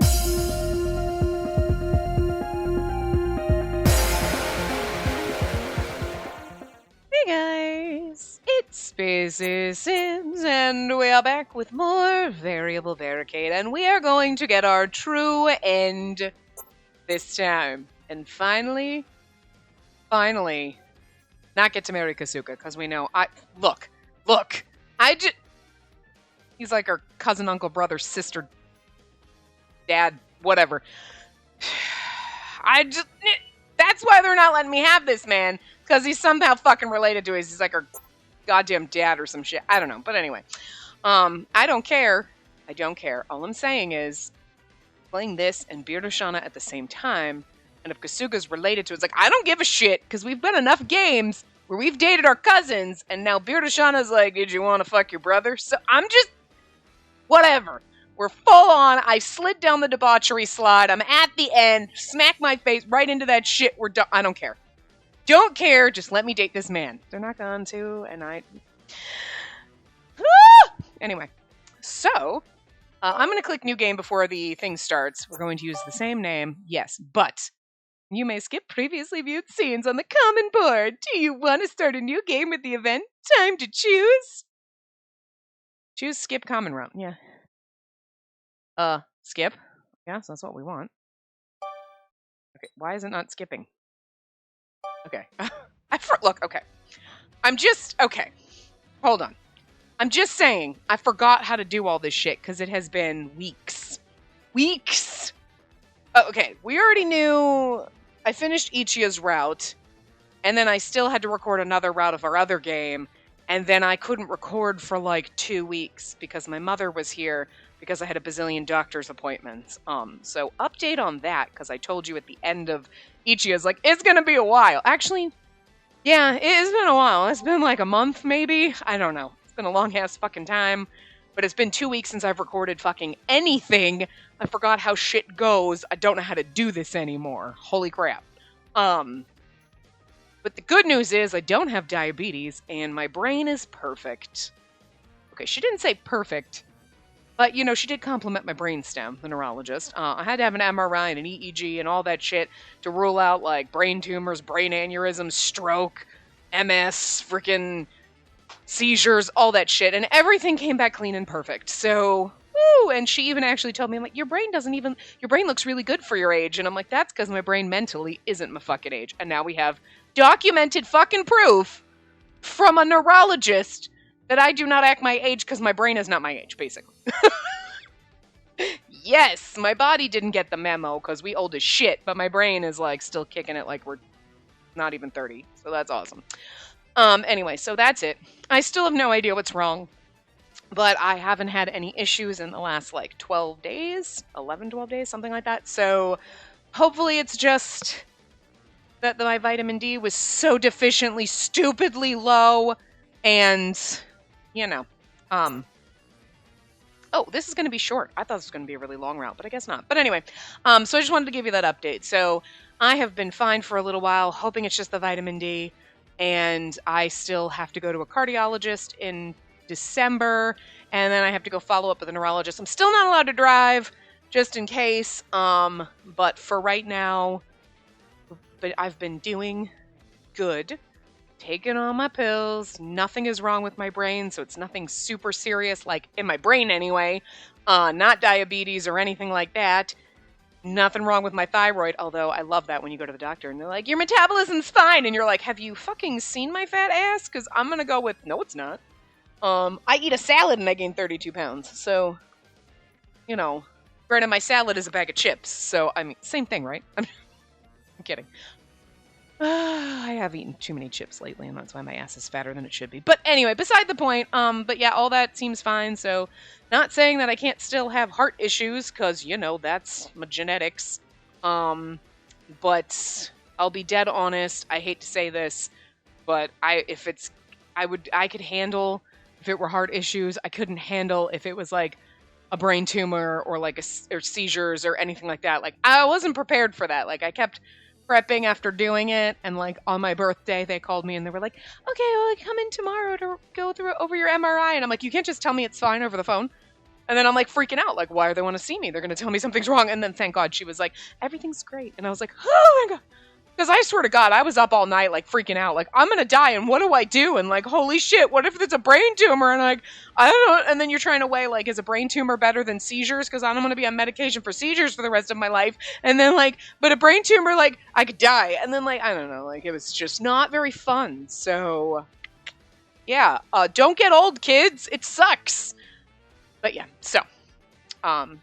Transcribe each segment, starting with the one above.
Hey guys, it's Spacey Sims, and we are back with more Variable Barricade, and we are going to get our true end this time. And finally, not get to marry Kasuka, because we know, look, he's like our cousin, uncle, brother, sister, dad, whatever. That's why they're not letting me have this man. Because he's somehow fucking related to us. He's like our goddamn dad or some shit. I don't know. But anyway. I don't care. All I'm saying is, playing this and Beard Oshana at the same time, and if Kasuga's related to it, it's like, I don't give a shit, because we've done enough games where we've dated our cousins, and now Beard Oshana's like, did you want to fuck your brother? So I'm just, whatever. We're full on. I slid down the debauchery slide. I'm at the end. Smack my face right into that shit. We're done. I don't care. Don't care, just let me date this man. They're not going to, and Anyway, so, I'm going to click new game before the thing starts. We're going to use the same name, yes, but you may skip previously viewed scenes on the common board. Do you want to start a new game with the event? Time to choose. Choose skip common round, yeah. Skip? Yes, that's what we want. Okay, why is it not skipping? Okay. Okay. Okay. Hold on. I'm just saying, I forgot how to do all this shit, because it has been weeks. Weeks! Oh, okay, we already knew I finished Ichiya's route, and then I still had to record another route of our other game, and then I couldn't record for like 2 weeks, because my mother was here, because I had a bazillion doctor's appointments. So update on that, because I told you at the end of Ichiya's, like, it's gonna be a while. Actually, yeah, it's been a while. It's been like a month, maybe? I don't know. It's been a long-ass fucking time. But it's been 2 weeks since I've recorded fucking anything. I forgot how shit goes. I don't know how to do this anymore. Holy crap. But the good news is I don't have diabetes, and my brain is perfect. Okay, she didn't say perfect. But, you know, she did compliment my brainstem, the neurologist. I had to have an MRI and an EEG and all that shit to rule out, like, brain tumors, brain aneurysms, stroke, MS, freaking seizures, all that shit. And everything came back clean and perfect. So, woo! And she even actually told me, like, your brain looks really good for your age. And I'm like, that's because my brain mentally isn't my fucking age. And now we have documented fucking proof from a neurologist that I do not act my age because my brain is not my age, basically. Yes, my body didn't get the memo because we old as shit, but my brain is, like, still kicking it like we're not even 30, so that's awesome. Anyway, so that's it. I still have no idea what's wrong, but I haven't had any issues in the last, like, 12 days? 11, 12 days, something like that. So hopefully it's just that my vitamin D was so deficiently, stupidly low, and, you know, oh, this is going to be short. I thought this was going to be a really long route, but I guess not. But anyway, so I just wanted to give you that update. So I have been fine for a little while, hoping it's just the vitamin D, and I still have to go to a cardiologist in December, and then I have to go follow up with a neurologist. I'm still not allowed to drive, just in case, but for right now, but I've been doing good. Taking all my pills, nothing is wrong with my brain, so it's nothing super serious, like, in my brain anyway, not diabetes or anything like that, nothing wrong with my thyroid, although I love that when you go to the doctor and they're like, your metabolism's fine, and you're like, have you fucking seen my fat ass? Because I'm gonna go with, no it's not. I eat a salad and I gain 32 pounds, so, you know, granted my salad is a bag of chips, so, I mean, same thing, right? I'm kidding. I have eaten too many chips lately, and that's why my ass is fatter than it should be. But anyway, beside the point, but yeah, all that seems fine, so not saying that I can't still have heart issues, because, you know, that's my genetics. But I'll be dead honest, I hate to say this, but I could handle if it were heart issues. I couldn't handle if it was, like, a brain tumor or, like, or seizures or anything like that. Like, I wasn't prepared for that. Like, I kept prepping after doing it, and, like, on my birthday they called me and they were like, okay, well, come in tomorrow to go over your MRI, and I'm like, you can't just tell me it's fine over the phone. And then I'm like freaking out, like, why do they want to see me? They're going to tell me something's wrong. And then thank God she was like, everything's great. And I was like, oh my God. Because I swear to God, I was up all night, like, freaking out. Like, I'm going to die, and what do I do? And, like, holy shit, what if it's a brain tumor? And, like, I don't know. And then you're trying to weigh, like, is a brain tumor better than seizures? Because I don't want to be on medication for seizures for the rest of my life. And then, like, but a brain tumor, like, I could die. And then, like, I don't know. Like, it was just not very fun. So, yeah. Don't get old, kids. It sucks. But, yeah. So.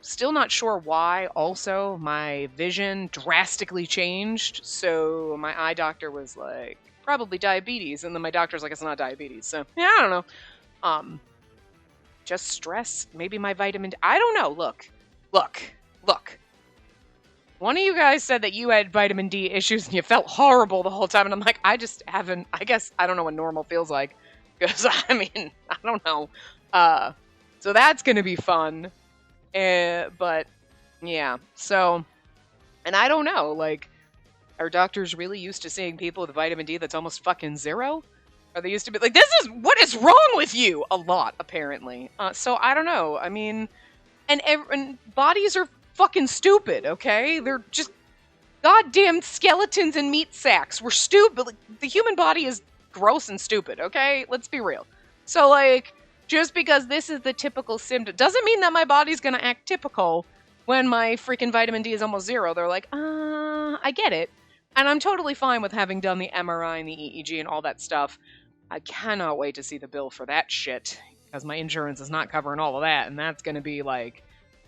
Still not sure why. Also, my vision drastically changed. So my eye doctor was like, probably diabetes. And then my doctor's like, it's not diabetes. So, yeah, I don't know. Just stress. Maybe my vitamin D. I don't know. Look. One of you guys said that you had vitamin D issues and you felt horrible the whole time. And I'm like, I just haven't. I guess I don't know what normal feels like. Because, I mean, I don't know. So that's going to be fun. But yeah, so, and I don't know, like, are doctors really used to seeing people with vitamin D that's almost fucking zero? Are they used to be like, what is wrong with you? A lot, apparently. So I don't know. I mean, and bodies are fucking stupid, okay? They're just goddamn skeletons and meat sacks. We're stupid. Like, the human body is gross and stupid, okay? Let's be real. So, like, just because this is the typical symptom doesn't mean that my body's going to act typical when my freaking vitamin D is almost zero. They're like, I get it. And I'm totally fine with having done the MRI and the EEG and all that stuff. I cannot wait to see the bill for that shit, because my insurance is not covering all of that. And that's going to be like,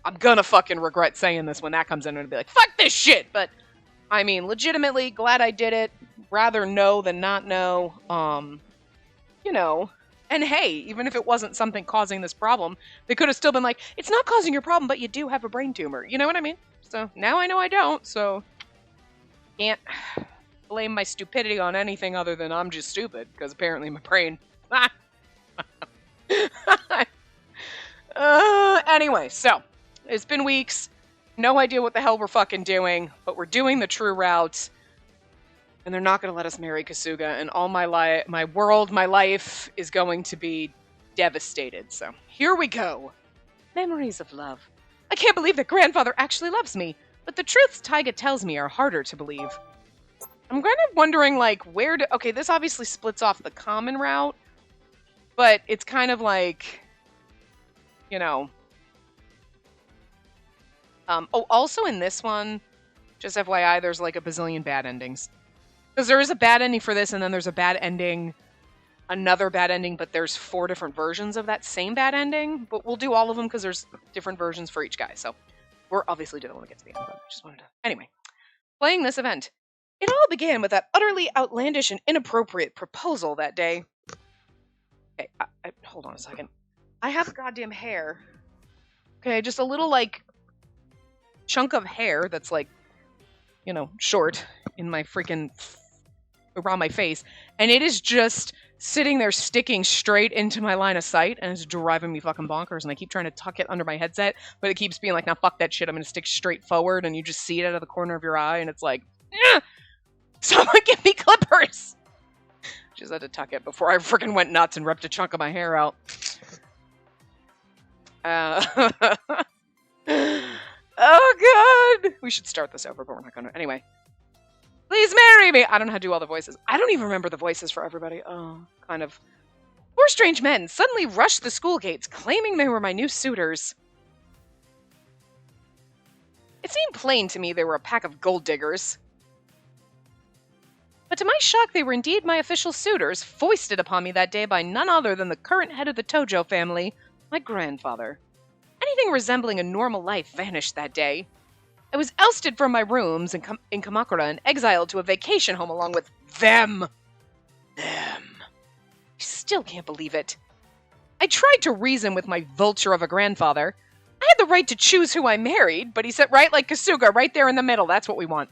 I'm going to fucking regret saying this when that comes in and be like, fuck this shit. But, I mean, legitimately, glad I did it. Rather know than not know. You know. And hey, even if it wasn't something causing this problem, they could have still been like, it's not causing your problem, but you do have a brain tumor. You know what I mean? So now I know I don't, so can't blame my stupidity on anything other than I'm just stupid, because apparently my brain... Anyway, so it's been weeks. No idea what the hell we're fucking doing, but we're doing the true route. And they're not going to let us marry Kasuga, and all my life is going to be devastated. So, here we go. Memories of love. I can't believe that grandfather actually loves me, but the truths Taiga tells me are harder to believe. I'm kind of wondering, like, okay, this obviously splits off the common route, but it's kind of like, you know. Also in this one, just FYI, there's like a bazillion bad endings. Because there is a bad ending for this, and then there's a bad ending, another bad ending, but there's 4 different versions of that same bad ending. But we'll do all of them because there's different versions for each guy. So we're obviously didn't want to get to the end, but I just wanted to... Anyway, playing this event. It all began with that utterly outlandish and inappropriate proposal that day. Okay, hold on a second. I have goddamn hair. Okay, just a little, like, chunk of hair that's, like, you know, short in my freaking... around my face, and it is just sitting there sticking straight into my line of sight, and it's driving me fucking bonkers, and I keep trying to tuck it under my headset, but it keeps being like, now fuck that shit, I'm gonna stick straight forward, and you just see it out of the corner of your eye, and it's like, someone give me clippers! Just had to tuck it before I freaking went nuts and ripped a chunk of my hair out. Oh god! We should start this over, but we're not gonna. Anyway. Please marry me! I don't know how to do all the voices. I don't even remember the voices for everybody. Oh, kind of. 4 strange men suddenly rushed the school gates, claiming they were my new suitors. It seemed plain to me they were a pack of gold diggers. But to my shock, they were indeed my official suitors, foisted upon me that day by none other than the current head of the Tojo family, my grandfather. Anything resembling a normal life vanished that day. I was ousted from my rooms in Kamakura and exiled to a vacation home along with them. I still can't believe it. I tried to reason with my vulture of a grandfather. I had the right to choose who I married, but he said, right like Kasuga, right there in the middle. That's what we want.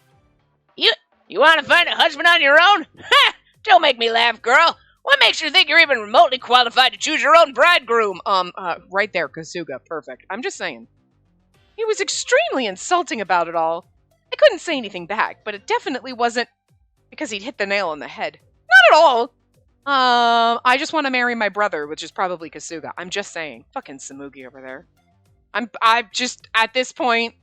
You want to find a husband on your own? Ha! Don't make me laugh, girl. What makes you think you're even remotely qualified to choose your own bridegroom? Right there, Kasuga. Perfect. I'm just saying. He was extremely insulting about it all. I couldn't say anything back, but it definitely wasn't because he'd hit the nail on the head. Not at all. I just want to marry my brother, which is probably Kasuga. I'm just saying. Fucking Samugi over there. I'm just, at this point,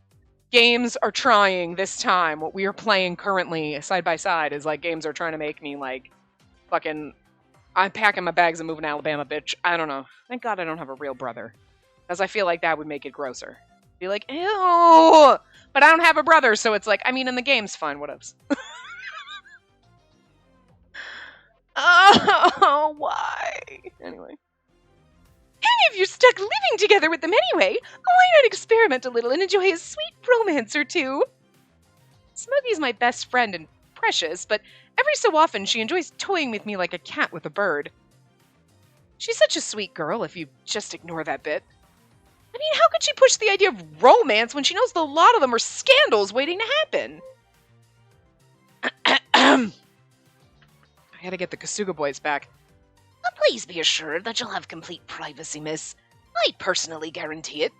games are trying this time. What we are playing currently, side by side, is like games are trying to make me like fucking, I'm packing my bags and moving to Alabama, bitch. I don't know. Thank God I don't have a real brother. Because I feel like that would make it grosser. Be like, ew! But I don't have a brother, so it's like, I mean, in the game's fine, whatevs. Oh, why? Anyway. Any of you stuck living together with them anyway? Why not experiment a little and enjoy a sweet romance or two? Smokey's my best friend and precious, but every so often she enjoys toying with me like a cat with a bird. She's such a sweet girl if you just ignore that bit. I mean, how could she push the idea of romance when she knows that a lot of them are scandals waiting to happen? I gotta get the Kasuga boys back. Please be assured that you'll have complete privacy, miss. I personally guarantee it.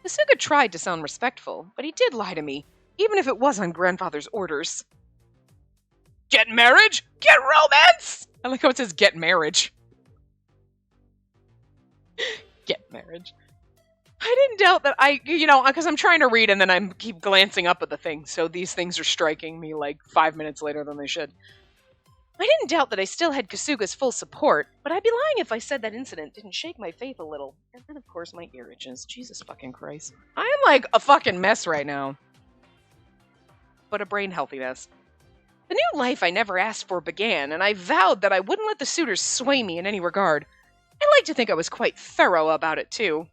Kasuga tried to sound respectful, but he did lie to me, even if it was on grandfather's orders. Get marriage? Get romance? I like how it says get marriage. Get marriage. I didn't doubt that because I'm trying to read and then I keep glancing up at the thing, so these things are striking me like 5 minutes later than they should. I didn't doubt that I still had Kasuga's full support, but I'd be lying if I said that incident didn't shake my faith a little. And then, of course, my ear itches. Jesus fucking Christ. I am like a fucking mess right now. But a brain healthy mess. The new life I never asked for began, and I vowed that I wouldn't let the suitors sway me in any regard. I like to think I was quite thorough about it, too.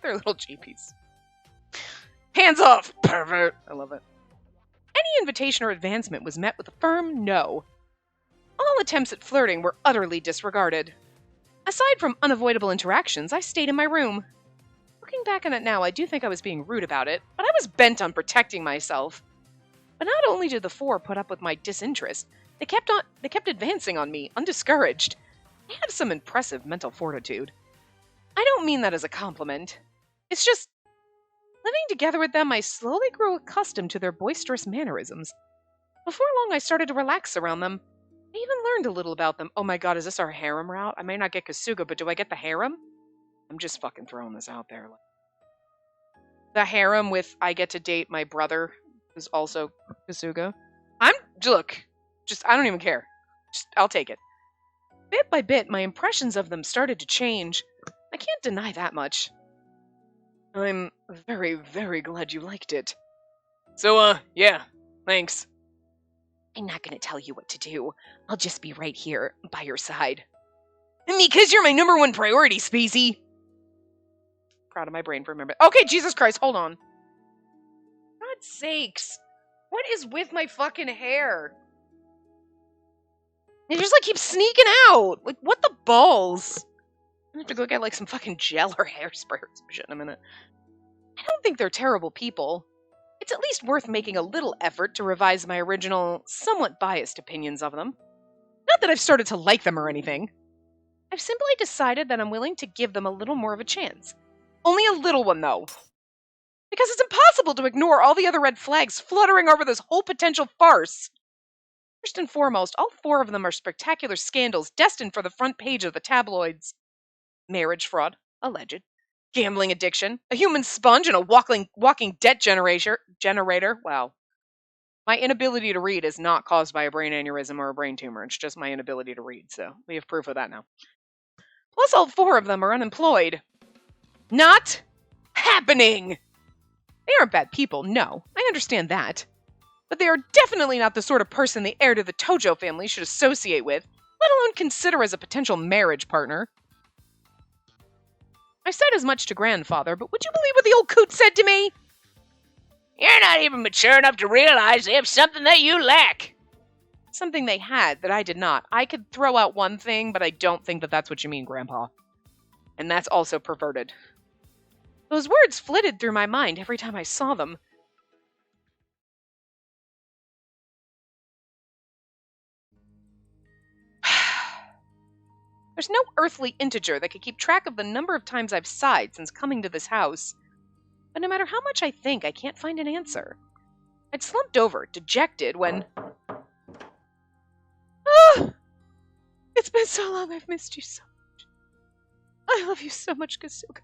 They're little GPs. Hands off, pervert! I love it. Any invitation or advancement was met with a firm no. All attempts at flirting were utterly disregarded. Aside from unavoidable interactions, I stayed in my room. Looking back on it now, I do think I was being rude about it, but I was bent on protecting myself. But not only did the four put up with my disinterest, they kept advancing on me, undiscouraged. They have some impressive mental fortitude. I don't mean that as a compliment. It's just, living together with them, I slowly grew accustomed to their boisterous mannerisms. Before long, I started to relax around them. I even learned a little about them. Oh my god, is this our harem route? I may not get Kasuga, but do I get the harem? I'm just fucking throwing this out there. The harem with I get to date my brother, who's also Kasuga. I don't even care. I'll take it. Bit by bit, my impressions of them started to change. I can't deny that much. I'm very, very glad you liked it. So, yeah, thanks. I'm not gonna tell you what to do. I'll just be right here, by your side. Because you're my number one priority, Spacey! Proud of my brain for remembering. Okay, Jesus Christ, hold on. God's sakes. What is with my fucking hair? It just, keeps sneaking out! What the balls? I'm gonna have to go get, some fucking gel or hairspray or some shit in a minute. I don't think they're terrible people. It's at least worth making a little effort to revise my original, somewhat biased opinions of them. Not that I've started to like them or anything. I've simply decided that I'm willing to give them a little more of a chance. Only a little one, though. Because it's impossible to ignore all the other red flags fluttering over this whole potential farce. First and foremost, all four of them are spectacular scandals destined for the front page of the tabloids. Marriage fraud, alleged. Gambling addiction, a human sponge, and a walking debt generator. Wow. My inability to read is not caused by a brain aneurysm or a brain tumor. It's just my inability to read, so we have proof of that now. Plus, all four of them are unemployed. Not happening! They aren't bad people, no. I understand that. But they are definitely not the sort of person the heir to the Tojo family should associate with, let alone consider as a potential marriage partner. I said as much to grandfather, but would you believe what the old coot said to me? You're not even mature enough to realize they have something that you lack. Something they had that I did not. I could throw out one thing, but I don't think that that's what you mean, Grandpa. And that's also perverted. Those words flitted through my mind every time I saw them. There's no earthly integer that could keep track of the number of times I've sighed since coming to this house. But no matter how much I think, I can't find an answer. I'd slumped over, dejected, when... Oh! It's been so long, I've missed you so much. I love you so much, Kasuga.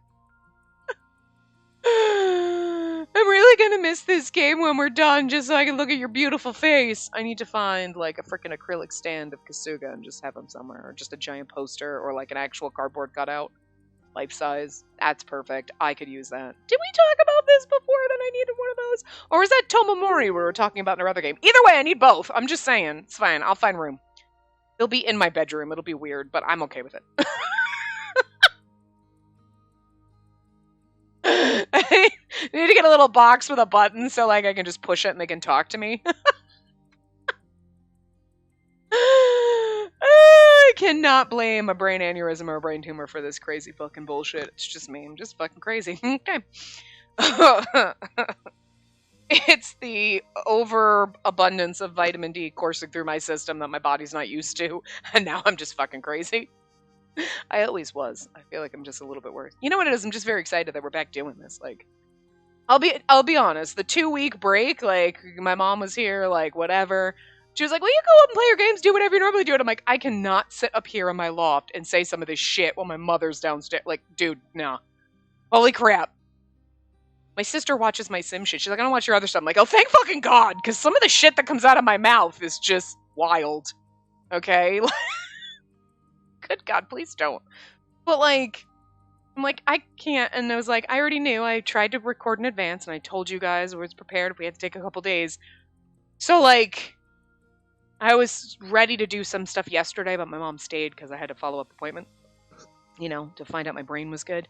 I'm really gonna miss this game when we're done, just so I can look at your beautiful face. I need to find, like, a freaking acrylic stand of Kasuga and just have him somewhere. Or just a giant poster, or, like, an actual cardboard cutout. Life size. That's perfect. I could use that. Did we talk about this before that I needed one of those? Or is that Tomomori we were talking about in our other game? Either way, I need both. I'm just saying. It's fine. I'll find room. They'll be in my bedroom. It'll be weird, but I'm okay with it. I need to get a little box with a button so, like, I can just push it and they can talk to me. I cannot blame a brain aneurysm or a brain tumor for this crazy fucking bullshit. It's just me. I'm just fucking crazy. Okay. It's the overabundance of vitamin D coursing through my system that my body's not used to, and now I'm just fucking crazy. I always was. I feel like I'm just a little bit worse. You know what it is? I'm just very excited that we're back doing this. Like, I'll be honest. The 2-week break, like, my mom was here, like, whatever. She was like, will you go up and play your games, do whatever you normally do? And I'm like, I cannot sit up here in my loft and say some of this shit while my mother's downstairs. Like, dude, no. Holy crap. My sister watches my sim shit. She's like, I don't watch your other stuff. I'm like, oh, thank fucking God, because some of the shit that comes out of my mouth is just wild. Okay? Good God, please don't. But, like, I'm like, I can't. And I was like, I already knew. I tried to record in advance, and I told you guys I was prepared if we had to take a couple days. So, like, I was ready to do some stuff yesterday, but my mom stayed because I had a follow-up appointment, you know, to find out my brain was good.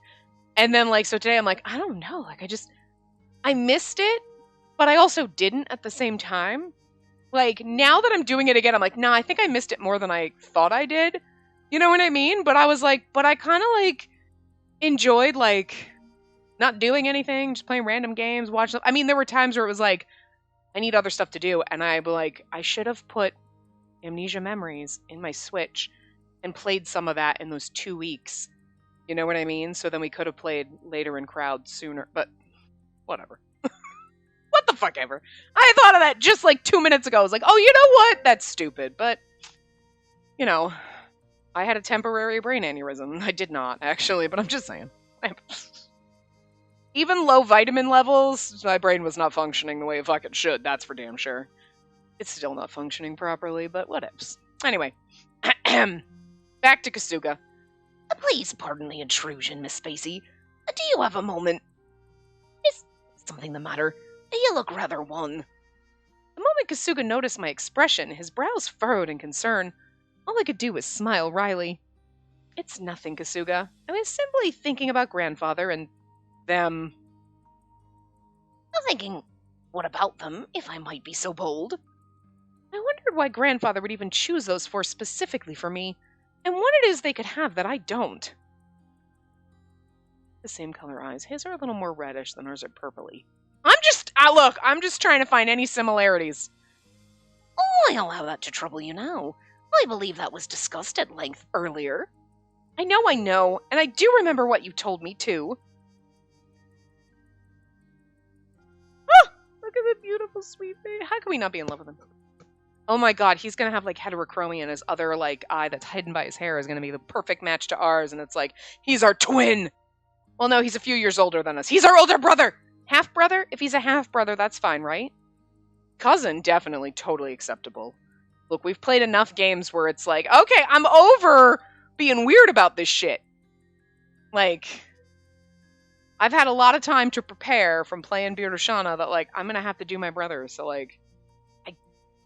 And then, like, so today I'm like, I don't know. Like, I missed it, but I also didn't at the same time. Like, now that I'm doing it again, I'm like, nah, I think I missed it more than I thought I did. You know what I mean? But I was like, but I kind of, like, enjoyed, like, not doing anything, just playing random games, watching. I mean, there were times where it was like, I need other stuff to do, and I should have put Amnesia Memories in my Switch and played some of that in those 2 weeks. You know what I mean? So then we could have played later in crowd sooner, but whatever. What the fuck ever. I thought of that just like 2 minutes ago. I was like, oh, you know what? That's stupid, but, you know, I had a temporary brain aneurysm. I did not, actually, but I'm just saying. Even low vitamin levels, my brain was not functioning the way it fucking should. That's for damn sure. It's still not functioning properly, but whatevs. Anyway, back to Kasuga. Please pardon the intrusion, Miss Spacey. Do you have a moment? Is something the matter? You look rather wan. The moment Kasuga noticed my expression, his brows furrowed in concern. All I could do was smile wryly. It's nothing, Kasuga. I was simply thinking about grandfather and them. I'm thinking, what about them, if I might be so bold? I wondered why grandfather would even choose those four specifically for me, and what it is they could have that I don't. The same color eyes. His are a little more reddish than ours are purpley. I'm just trying to find any similarities. Oh, I allow that to trouble you now. I believe that was discussed at length earlier. I know, and I do remember what you told me, too. Oh, look at the beautiful, sweet face. How can we not be in love with him? Oh my God, he's gonna have, like, heterochromia, and his other, like, eye that's hidden by his hair is gonna be the perfect match to ours, and it's like, he's our twin! Well, no, he's a few years older than us. He's our older brother! Half-brother? If he's a half-brother, that's fine, right? Cousin, definitely totally acceptable. Look, we've played enough games where it's like, okay, I'm over being weird about this shit. Like, I've had a lot of time to prepare from playing Birushana that, like, I'm gonna have to do my brother, so, like,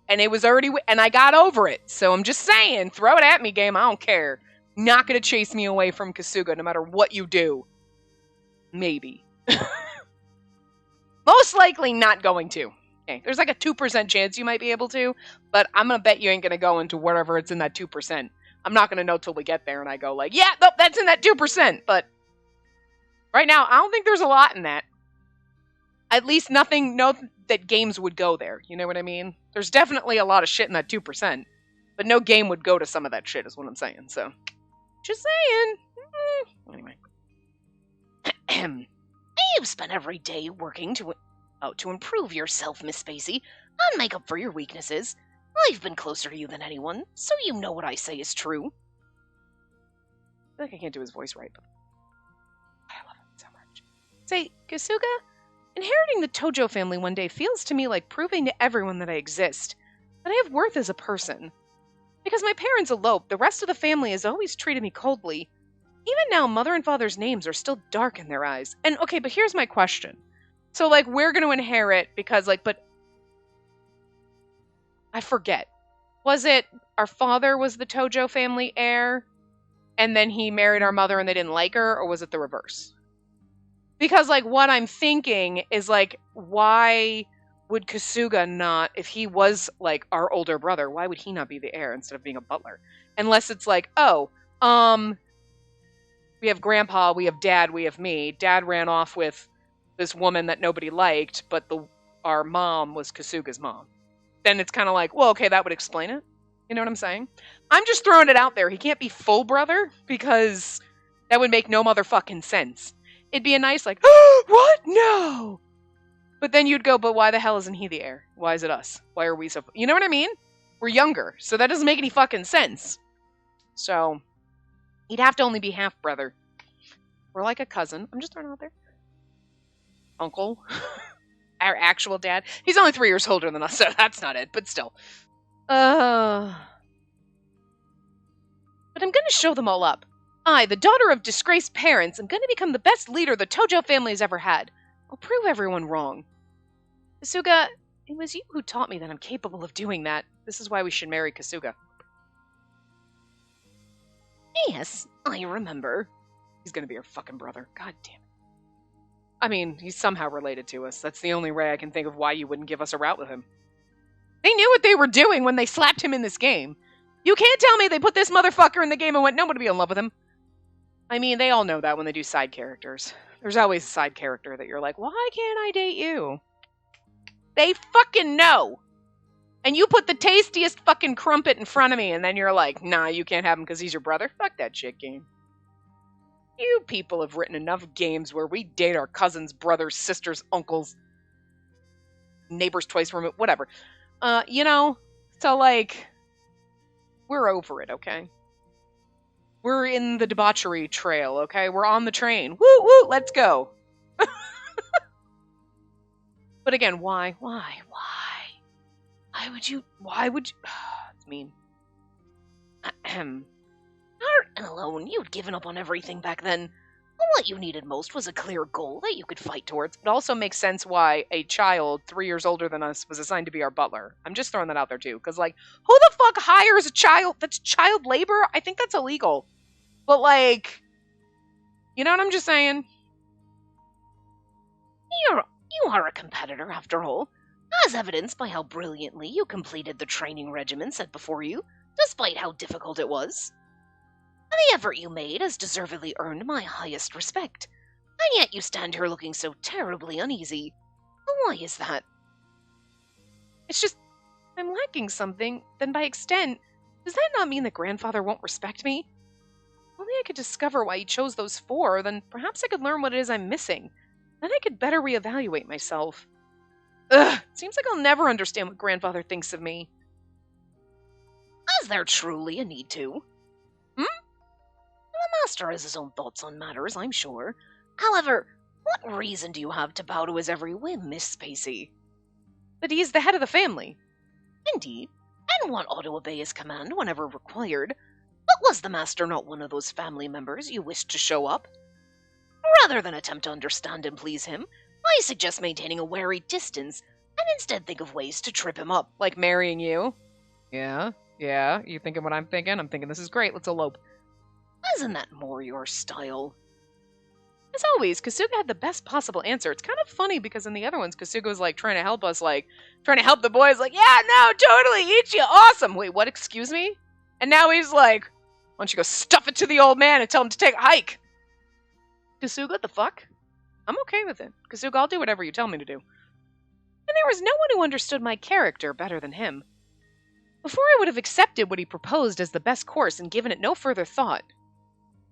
and it was already, and I got over it. So I'm just saying, throw it at me, game. I don't care. Not gonna chase me away from Kasuga, no matter what you do. Maybe. Most likely not going to. Okay, there's like a 2% chance you might be able to, but I'm gonna bet you ain't gonna go into whatever it's in that 2%. I'm not gonna know till we get there and I go like, yeah, nope, that's in that 2%. But right now, I don't think there's a lot in that. At least nothing, no, that games would go there. You know what I mean? There's definitely a lot of shit in that 2%, but no game would go to some of that shit is what I'm saying, so. Just saying. Anyway. You've spent every day working to improve yourself, Miss Spacey, and make up for your weaknesses. I've been closer to you than anyone, so you know what I say is true. I feel like I can't do his voice right, but I love him so much. Say, Kasuga, inheriting the Tojo family one day feels to me like proving to everyone that I exist, that I have worth as a person. Because my parents eloped, the rest of the family has always treated me coldly. Even now, mother and father's names are still dark in their eyes. And okay, but here's my question. So, like, we're going to inherit because, like, but I forget. Was it our father was the Tojo family heir, and then he married our mother and they didn't like her, or was it the reverse? Because, like, what I'm thinking is, like, why would Kasuga not, if he was, like, our older brother, why would he not be the heir instead of being a butler? Unless it's like, oh, we have grandpa, we have dad, we have me. Dad ran off with this woman that nobody liked, but our mom was Kasuga's mom. Then it's kind of like, well, okay, that would explain it. You know what I'm saying? I'm just throwing it out there. He can't be full brother because that would make no motherfucking sense. It'd be a nice, like, oh, what? No! But then you'd go, but why the hell isn't he the heir? Why is it us? Why are we so... You know what I mean? We're younger, so that doesn't make any fucking sense. So, he'd have to only be half-brother. Or like a cousin. I'm just throwing it out there. Uncle. Our actual dad. He's only 3 years older than us, so that's not it, but still. But I'm gonna show them all up. I, the daughter of disgraced parents, am gonna become the best leader the Tojo family has ever had. I'll prove everyone wrong. Kasuga, it was you who taught me that I'm capable of doing that. This is why we should marry Kasuga. Yes, I remember. He's gonna be our fucking brother. God damn it. I mean, he's somehow related to us. That's the only way I can think of why you wouldn't give us a route with him. They knew what they were doing when they slapped him in this game. You can't tell me they put this motherfucker in the game and went, no one to be in love with him. I mean, they all know that when they do side characters. There's always a side character that you're like, why can't I date you? They fucking know. And you put the tastiest fucking crumpet in front of me, and then you're like, nah, you can't have him because he's your brother. Fuck that shit game. You people have written enough games where we date our cousins, brothers, sisters, uncles, neighbors twice removed, whatever. You know, so like, we're over it, okay? We're in the debauchery trail, okay? We're on the train. Woo, woo, let's go. But again, why? Why would you? It's mean. Heart and alone, you'd given up on everything back then. What you needed most was a clear goal that you could fight towards. It also makes sense why a child 3 years older than us was assigned to be our butler. I'm just throwing that out there too, because like, who the fuck hires a child? That's child labor? I think that's illegal. But like, you know what I'm just saying? You are a competitor after all, as evidenced by how brilliantly you completed the training regimen set before you, despite how difficult it was. The effort you made has deservedly earned my highest respect, and yet you stand here looking so terribly uneasy. Why is that? It's just, I'm lacking something, then by extent, does that not mean that grandfather won't respect me? If only I could discover why he chose those 4, then perhaps I could learn what it is I'm missing. Then I could better reevaluate myself. Ugh, seems like I'll never understand what grandfather thinks of me. Is there truly a need to? The master has his own thoughts on matters, I'm sure. However, what reason do you have to bow to his every whim, Miss Spacey? That he is the head of the family. Indeed, and one ought to obey his command whenever required. But was the master not one of those family members you wished to show up? Rather than attempt to understand and please him, I suggest maintaining a wary distance, and instead think of ways to trip him up. Like marrying you? Yeah, you thinking what I'm thinking? I'm thinking this is great, let's elope. Isn't that more your style? As always, Kasuga had the best possible answer. It's kind of funny because in the other ones, Kasuga was like trying to help us, like trying to help the boys, like, yeah, no, totally, eat you, awesome. Wait, what, excuse me? And now he's like, why don't you go stuff it to the old man and tell him to take a hike? Kasuga, the fuck? I'm okay with it. Kasuga, I'll do whatever you tell me to do. And there was no one who understood my character better than him. Before I would have accepted what he proposed as the best course and given it no further thought.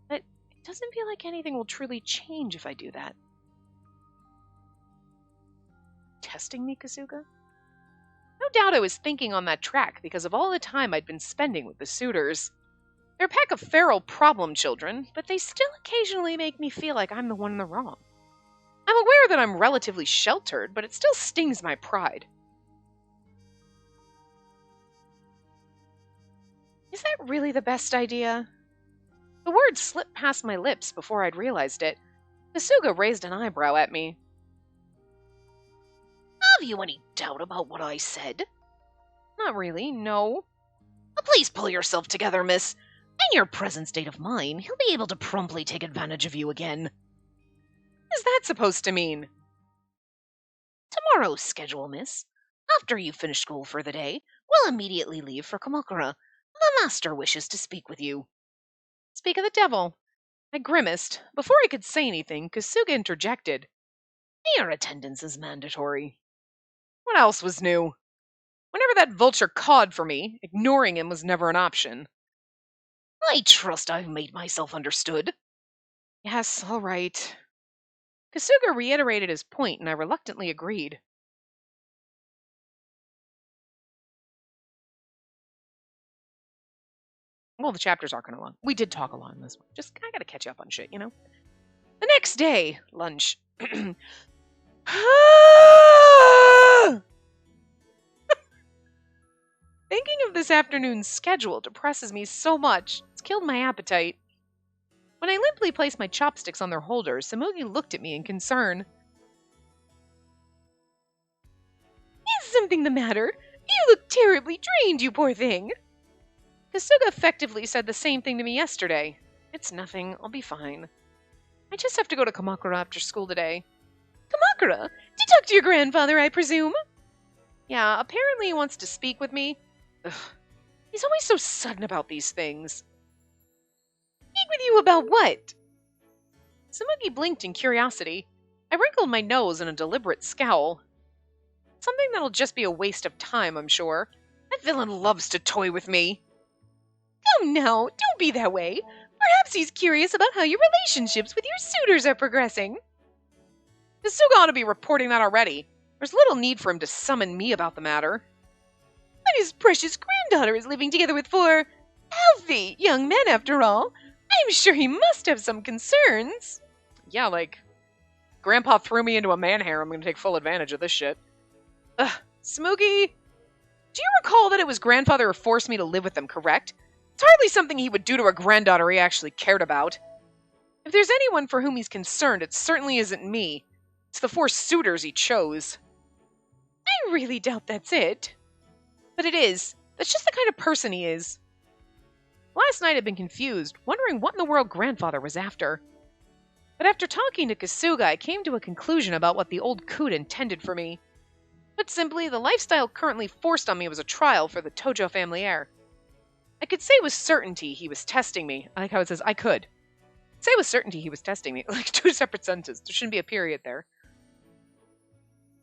But it doesn't feel like anything will truly change if I do that. Testing me, Kasuga? No doubt I was thinking on that track because of all the time I'd been spending with the suitors. They're a pack of feral problem children, but they still occasionally make me feel like I'm the one in the wrong. I'm aware that I'm relatively sheltered, but it still stings my pride. Is that really the best idea? The words slipped past my lips before I'd realized it. Kasuga raised an eyebrow at me. Have you any doubt about what I said? Not really, no. Please pull yourself together, miss. In your present state of mind, he'll be able to promptly take advantage of you again. What is that supposed to mean? Tomorrow's schedule, miss. After you finish school for the day, we'll immediately leave for Kamakura. The master wishes to speak with you. Speak of the devil. I grimaced. Before I could say anything, Kasuga interjected. Your attendance is mandatory. What else was new? Whenever that vulture cawed for me, ignoring him was never an option. I trust I've made myself understood. Yes, all right. Kasuga reiterated his point, and I reluctantly agreed. Well, the chapters are kind of long. We did talk a lot in this one. I gotta catch up on shit, you know? The next day, lunch. Thinking of this afternoon's schedule depresses me so much. It's killed my appetite. When I limply placed my chopsticks on their holders, Samugi looked at me in concern. Is something the matter? You look terribly drained, you poor thing. Kasuga effectively said the same thing to me yesterday. It's nothing. I'll be fine. I just have to go to Kamakura after school today. Kamakura? To talk to your grandfather, I presume? Yeah, apparently he wants to speak with me. Ugh. He's always so sudden about these things. Speak with you about what? Samugi blinked in curiosity. I wrinkled my nose in a deliberate scowl. Something that'll just be a waste of time, I'm sure. That villain loves to toy with me. Come now, don't be that way. Perhaps he's curious about how your relationships with your suitors are progressing. Kasuga ought to be reporting that already. There's little need for him to summon me about the matter. But his precious granddaughter is living together with four healthy young men, after all. I'm sure he must have some concerns. Yeah, like, Grandpa threw me into a man harem. I'm going to take full advantage of this shit. Smoogie, do you recall that it was grandfather who forced me to live with them, correct? It's hardly something he would do to a granddaughter he actually cared about. If there's anyone for whom he's concerned, it certainly isn't me. It's the four suitors he chose. I really doubt that's it. But it is. That's just the kind of person he is. Last night I'd been confused, wondering what in the world grandfather was after. But after talking to Kasuga, I came to a conclusion about what the old coot intended for me. Put simply, the lifestyle currently forced on me was a trial for the Tojo family heir. I could say with certainty he was testing me. I like how it says I could. Say with certainty he was testing me. Like two separate sentences. There shouldn't be a period there.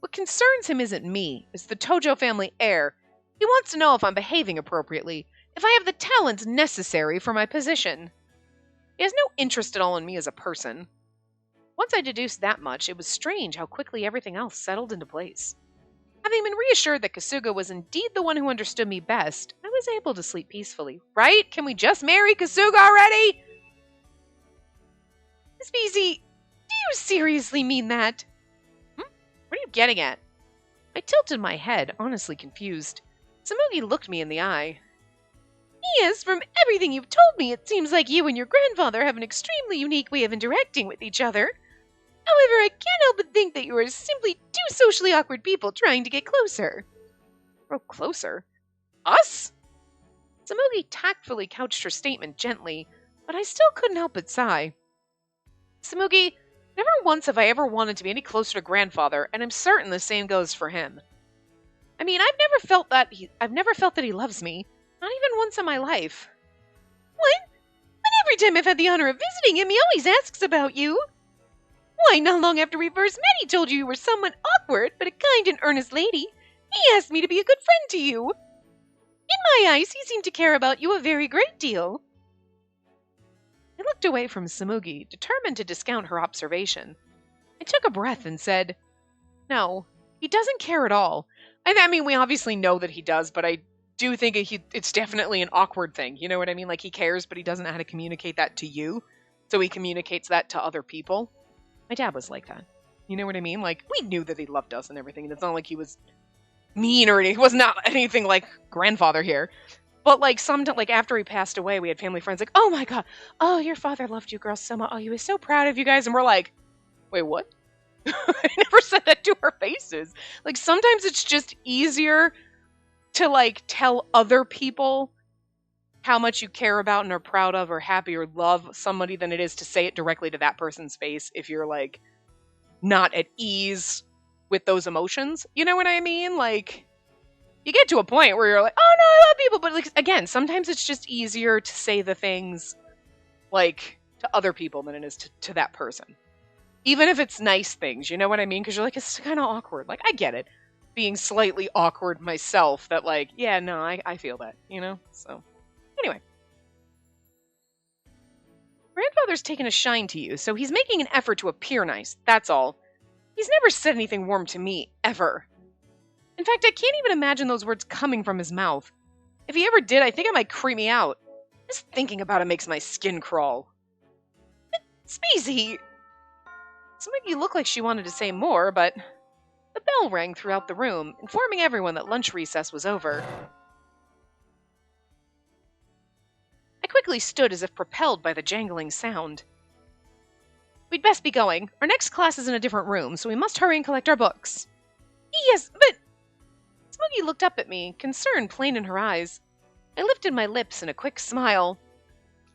What concerns him isn't me. It's the Tojo family heir. He wants to know if I'm behaving appropriately, if I have the talents necessary for my position. He has no interest at all in me as a person. Once I deduced that much, it was strange how quickly everything else settled into place. Having been reassured that Kasuga was indeed the one who understood me best, I was able to sleep peacefully. Right? Can we just marry Kasuga already? Spacey, do you seriously mean that? What are you getting at? I tilted my head, honestly confused. Samugi looked me in the eye. Yes, from everything you've told me, it seems like you and your grandfather have an extremely unique way of interacting with each other. However, I can't help but think that you are simply two socially awkward people trying to get closer. Oh, closer? Us? Samugi tactfully couched her statement gently, but I still couldn't help but sigh. Samugi, never once have I ever wanted to be any closer to grandfather, and I'm certain the same goes for him. I mean, I've never felt that he loves me. Not even once in my life. What? But every time I've had the honor of visiting him, he always asks about you. Why, not long after we first met, he told you were somewhat awkward, but a kind and earnest lady. He asked me to be a good friend to you. In my eyes, he seemed to care about you a very great deal. I looked away from Samugi, determined to discount her observation. I took a breath and said, No, he doesn't care at all. I mean, we obviously know that he does, but I do think it's definitely an awkward thing. You know what I mean? Like, he cares, but he doesn't know how to communicate that to you. So he communicates that to other people. My dad was like that. You know what I mean? Like, we knew that he loved us and everything, and it's not like he was mean or anything. He was not anything like grandfather here. But, like, like, after he passed away, we had family friends like, oh my god, oh, your father loved you girls so much. Oh, he was so proud of you guys. And we're like, wait, what? I never said that to our faces. Like, sometimes it's just easier to, like, tell other people how much you care about and are proud of or happy or love somebody than it is to say it directly to that person's face if you're, like, not at ease with those emotions. You know what I mean? Like, you get to a point where you're like, oh no, I love people. But, like, again, sometimes it's just easier to say the things, like, to other people than it is to that person. Even if it's nice things, you know what I mean? Because you're like, it's kind of awkward. Like, I get it. Being slightly awkward myself that, like, yeah, no, I feel that, you know? So, anyway. Grandfather's taken a shine to you, so he's making an effort to appear nice, that's all. He's never said anything warm to me, ever. In fact, I can't even imagine those words coming from his mouth. If he ever did, I think it might creep me out. Just thinking about it makes my skin crawl. Spacey! Smiggy looked like she wanted to say more, but the bell rang throughout the room, informing everyone that lunch recess was over. I quickly stood as if propelled by the jangling sound. We'd best be going. Our next class is in a different room, so we must hurry and collect our books. Yes, but... Smuggy looked up at me, concern plain in her eyes. I lifted my lips in a quick smile.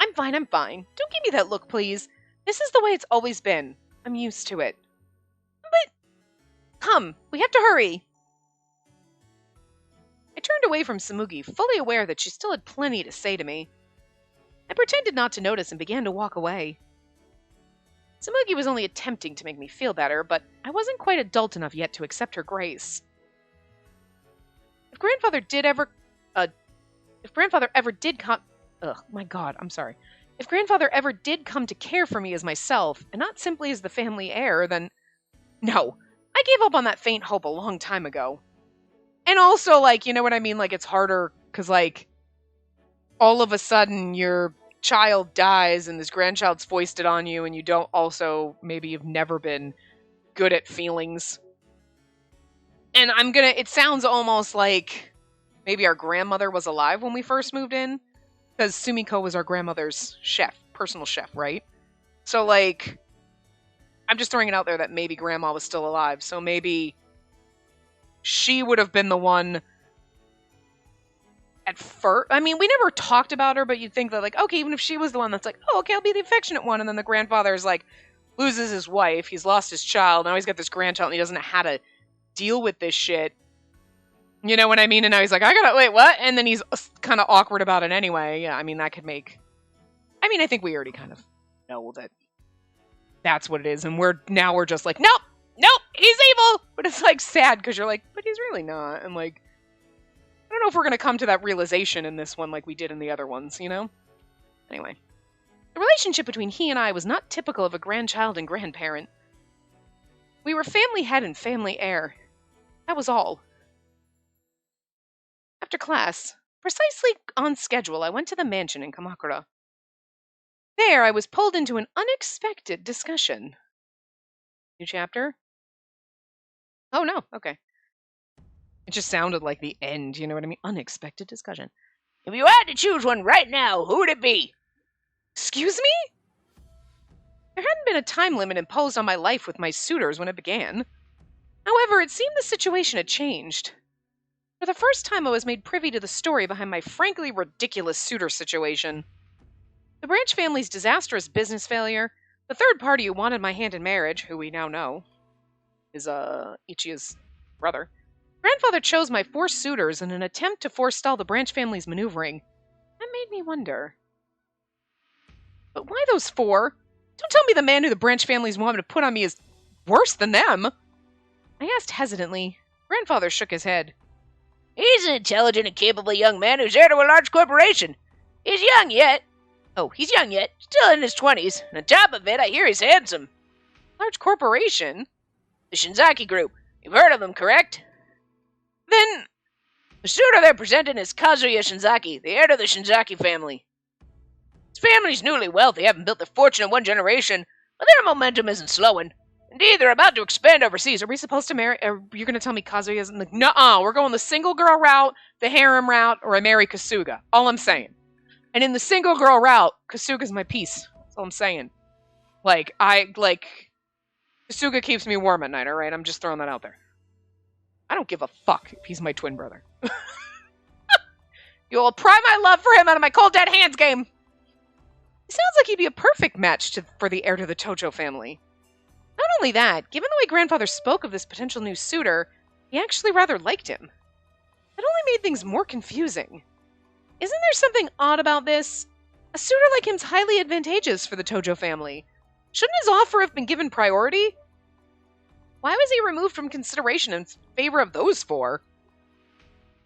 I'm fine. Don't give me that look, please. This is the way it's always been. I'm used to it. But... Come, we have to hurry. I turned away from Samugi, fully aware that she still had plenty to say to me. I pretended not to notice and began to walk away. Samugi was only attempting to make me feel better, but I wasn't quite adult enough yet to accept her grace. If grandfather ever did come to care for me as myself, and not simply as the family heir, then no. I gave up on that faint hope a long time ago. And also, like, you know what I mean? Like, it's harder, because, like, all of a sudden your child dies and this grandchild's foisted on you, and you don't also, maybe you've never been good at feelings. And it sounds almost like maybe our grandmother was alive when we first moved in, because Sumiko was our grandmother's personal chef, right? So, like, I'm just throwing it out there that maybe grandma was still alive, so maybe she would have been the one at first. I mean, we never talked about her, but you'd think that, like, okay, even if she was the one that's like, oh, okay, I'll be the affectionate one, and then the grandfather's like, loses his wife, he's lost his child, now he's got this grandchild, and he doesn't know how to deal with this shit. You know what I mean? And now he's like, wait, what? And then he's kind of awkward about it anyway. Yeah, I mean, that could make... I mean, I think we already kind of know that that's what it is, and we're just like, nope, he's evil! But it's, like, sad, because you're like, but he's really not, and, like, I don't know if we're going to come to that realization in this one like we did in the other ones, you know? Anyway. The relationship between he and I was not typical of a grandchild and grandparent. We were family head and family heir. That was all. After class, precisely on schedule, I went to the mansion in Kamakura. There, I was pulled into an unexpected discussion. New chapter? Oh, no. Okay. It just sounded like the end, you know what I mean? Unexpected discussion. If you had to choose one right now, who would it be? Excuse me? There hadn't been a time limit imposed on my life with my suitors when it began. However, it seemed the situation had changed. For the first time, I was made privy to the story behind my frankly ridiculous suitor situation. The Branch family's disastrous business failure, the third party who wanted my hand in marriage, who we now know is Ichiya's brother. Grandfather chose my 4 suitors in an attempt to forestall the Branch family's maneuvering. That made me wonder. But why those 4? Don't tell me the man who the Branch families wanted to put on me is worse than them. I asked hesitantly. Grandfather shook his head. He's an intelligent and capable young man who's heir to a large corporation. He's young yet. Still in his 20s. And on top of it, I hear he's handsome. Large corporation? The Shinzaki Group. You've heard of them, correct? Then... The suitor they're presenting is Kazuya Shinzaki, the heir to the Shinzaki family. His family's newly wealthy, haven't built their fortune in one generation, but their momentum isn't slowing. Indeed, they're about to expand overseas. Are we supposed to marry? You're going to tell me Kazuya isn't like, nuh-uh, we're going the single girl route, the harem route, or I marry Kasuga. All I'm saying. And in the single girl route, Kasuga's my piece. That's all I'm saying. Kasuga keeps me warm at night, alright? I'm just throwing that out there. I don't give a fuck if he's my twin brother. You'll pry my love for him out of my cold dead hands game. He sounds like he'd be a perfect match for the heir to the Tojo family. Not only that, given the way grandfather spoke of this potential new suitor, he actually rather liked him. That only made things more confusing. Isn't there something odd about this? A suitor like him's highly advantageous for the Tojo family. Shouldn't his offer have been given priority? Why was he removed from consideration in favor of those four?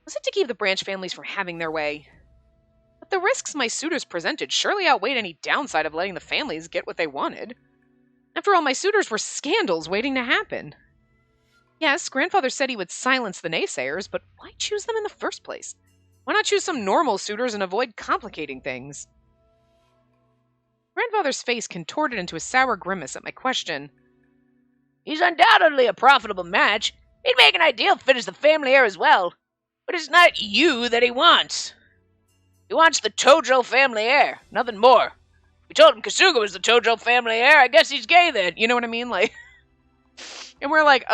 Was it to keep the branch families from having their way? But the risks my suitors presented surely outweighed any downside of letting the families get what they wanted. After all, my suitors were scandals waiting to happen. Yes, grandfather said he would silence the naysayers, but why choose them in the first place? Why not choose some normal suitors and avoid complicating things? Grandfather's face contorted into a sour grimace at my question. He's undoubtedly a profitable match. He'd make an ideal fit as the family heir as well. But it's not you that he wants. He wants the Tojo family heir, nothing more. We told him Kasuga was the Tojo family heir, I guess he's gay then. You know what I mean? And we're like,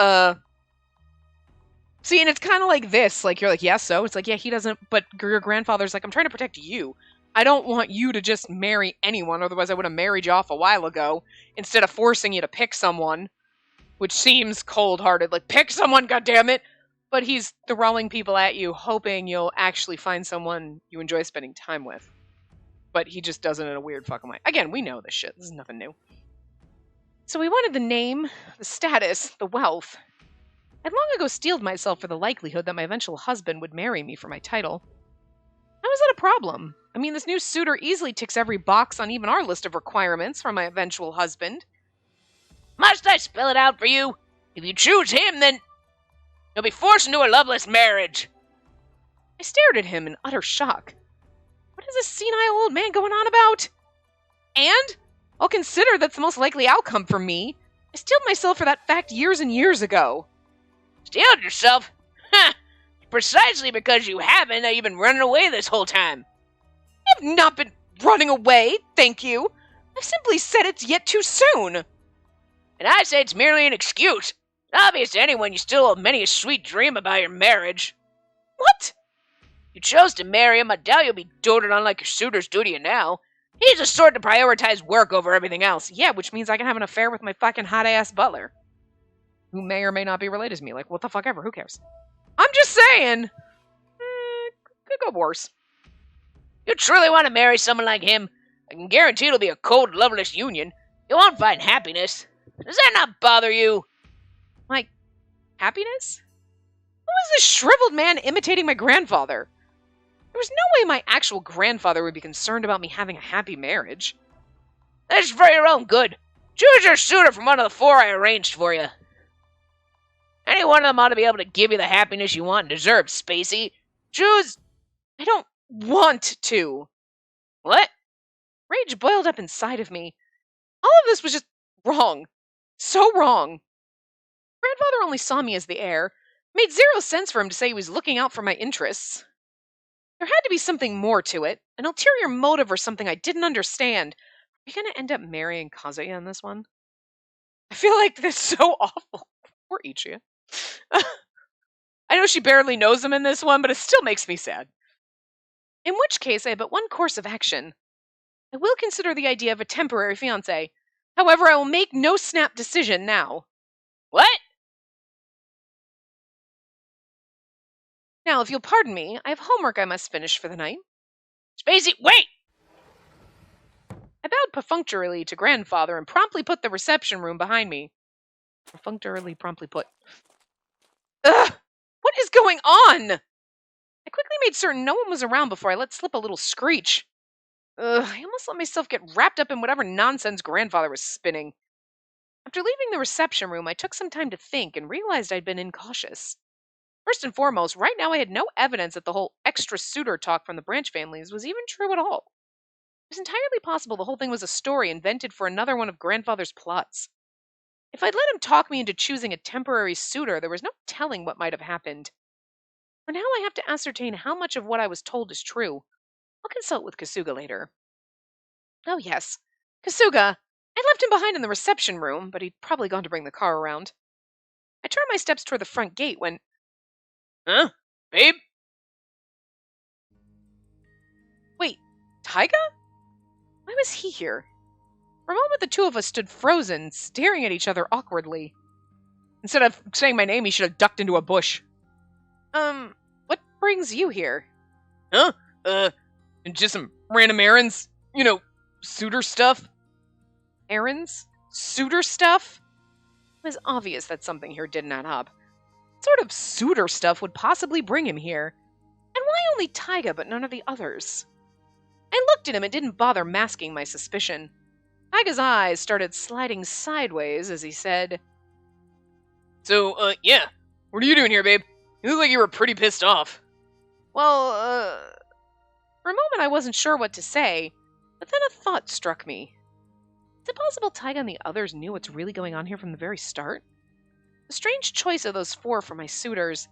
See, and it's kind of like this. Like, you're like, yeah, so? It's like, yeah, he doesn't, but your grandfather's like, I'm trying to protect you. I don't want you to just marry anyone, otherwise I would have married you off a while ago, instead of forcing you to pick someone, which seems cold-hearted. Like, pick someone, goddammit! But he's throwing people at you, hoping you'll actually find someone you enjoy spending time with. But he just does it in a weird fucking way. Again, we know this shit. This is nothing new. So we wanted the name, the status, the wealth. I'd long ago steeled myself for the likelihood that my eventual husband would marry me for my title. How is that a problem? I mean, this new suitor easily ticks every box on even our list of requirements for my eventual husband. Must I spell it out for you? If you choose him, then you'll be forced into a loveless marriage. I stared at him in utter shock. What is this senile old man going on about? And I'll consider that's the most likely outcome for me. I steeled myself for that fact years and years ago. Steeled yourself? Ha! Precisely because you haven't that you've been running away this whole time. I have not been running away, thank you. I simply said it's yet too soon. And I say it's merely an excuse. It's obvious to anyone you still have many a sweet dream about your marriage. What? You chose to marry him, I doubt you'll be doted on like your suitors do to you now. He's the sort to prioritize work over everything else. Yeah, which means I can have an affair with my fucking hot-ass butler. Who may or may not be related to me. Like, what the fuck ever, who cares? I'm just saying! Could go worse. You truly want to marry someone like him? I can guarantee it'll be a cold, loveless union. You won't find happiness. Does that not bother you? Like, happiness? Who is this shriveled man imitating my grandfather? There was no way my actual grandfather would be concerned about me having a happy marriage. That's for your own good. Choose your suitor from one of the four I arranged for you. Any one of them ought to be able to give you the happiness you want and deserve, Spacey. Choose... I don't want to. What? Rage boiled up inside of me. All of this was just wrong. So wrong. Grandfather only saw me as the heir. It made zero sense for him to say he was looking out for my interests. There had to be something more to it, an ulterior motive or something I didn't understand. Are we going to end up marrying Kazuya in this one? I feel like this is so awful. Poor Ichiya. I know she barely knows him in this one, but it still makes me sad. In which case, I have but one course of action. I will consider the idea of a temporary fiancé. However, I will make no snap decision now. What? Now, if you'll pardon me, I have homework I must finish for the night. Spacey, wait! I bowed perfunctorily to grandfather and promptly put the reception room behind me. Perfunctorily, promptly put. Ugh! What is going on? I quickly made certain no one was around before I let slip a little screech. Ugh, I almost let myself get wrapped up in whatever nonsense grandfather was spinning. After leaving the reception room, I took some time to think and realized I'd been incautious. First and foremost, right now I had no evidence that the whole extra suitor talk from the branch families was even true at all. It was entirely possible the whole thing was a story invented for another one of grandfather's plots. If I'd let him talk me into choosing a temporary suitor, there was no telling what might have happened. For now, I have to ascertain how much of what I was told is true. I'll consult with Kasuga later. Oh, yes. Kasuga! I left him behind in the reception room, but he'd probably gone to bring the car around. I turned my steps toward the front gate when... Huh? Babe? Wait, Taiga? Why was he here? For a moment, the two of us stood frozen, staring at each other awkwardly. Instead of saying my name, he should have ducked into a bush. What brings you here? Huh? Just some random errands. Suitor stuff. Errands? Suitor stuff? It was obvious that something here didn't add up. What sort of suitor stuff would possibly bring him here? And why only Taiga but none of the others? I looked at him and didn't bother masking my suspicion. Taiga's eyes started sliding sideways as he said, So, yeah. What are you doing here, babe? You look like you were pretty pissed off. Well, For a moment I wasn't sure what to say, but then a thought struck me. Is it possible Taiga and the others knew what's really going on here from the very start? The strange choice of those four for my suitors,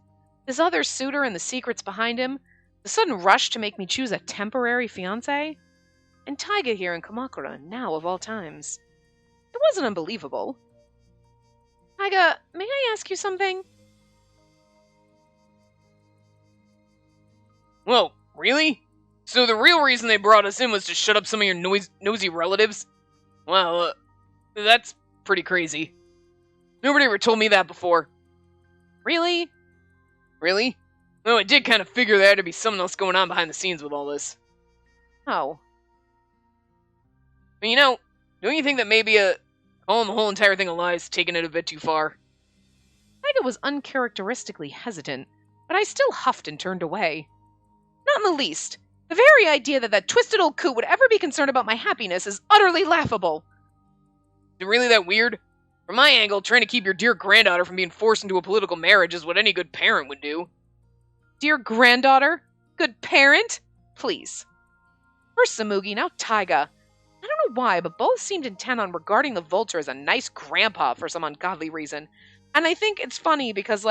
this other suitor and the secrets behind him, the sudden rush to make me choose a temporary fiancé, and Taiga here in Kamakura, now of all times. It wasn't unbelievable. Taiga, may I ask you something? Whoa, really? So the real reason they brought us in was to shut up some of your nosy relatives? Wow, that's pretty crazy. Nobody ever told me that before. Really? Really? No, I did kind of figure there had to be something else going on behind the scenes with all this. Oh. But don't you think that maybe calling the whole entire thing a lie is taking it a bit too far? Taiga was uncharacteristically hesitant, but I still huffed and turned away. Not in the least. The very idea that twisted old coot would ever be concerned about my happiness is utterly laughable. Is it really that weird? From my angle, trying to keep your dear granddaughter from being forced into a political marriage is what any good parent would do. Dear granddaughter? Good parent? Please. First Samugi, now Taiga. I don't know why, but both seemed intent on regarding the vulture as a nice grandpa for some ungodly reason. And I think it's funny because,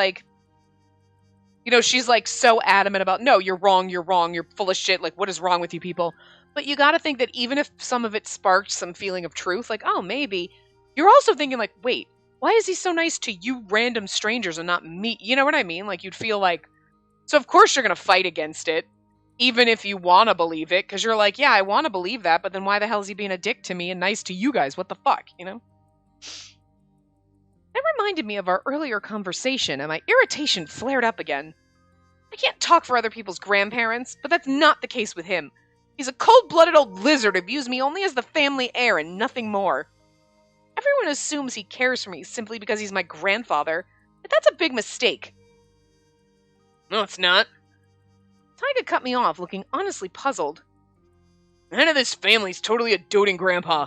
she's so adamant about, no, you're wrong, you're full of shit, what is wrong with you people? But you gotta think that even if some of it sparked some feeling of truth, oh, maybe, you're also thinking, wait, why is he so nice to you random strangers and not me? You know what I mean? You'd feel so of course you're gonna fight against it, even if you wanna believe it, because you're yeah, I wanna believe that, but then why the hell is he being a dick to me and nice to you guys? What the fuck, That reminded me of our earlier conversation, and my irritation flared up again. I can't talk for other people's grandparents, but that's not the case with him. He's a cold-blooded old lizard who views me only as the family heir and nothing more. Everyone assumes he cares for me simply because he's my grandfather, but that's a big mistake. No, it's not. Taiga cut me off, looking honestly puzzled. The head of this family's totally a doting grandpa.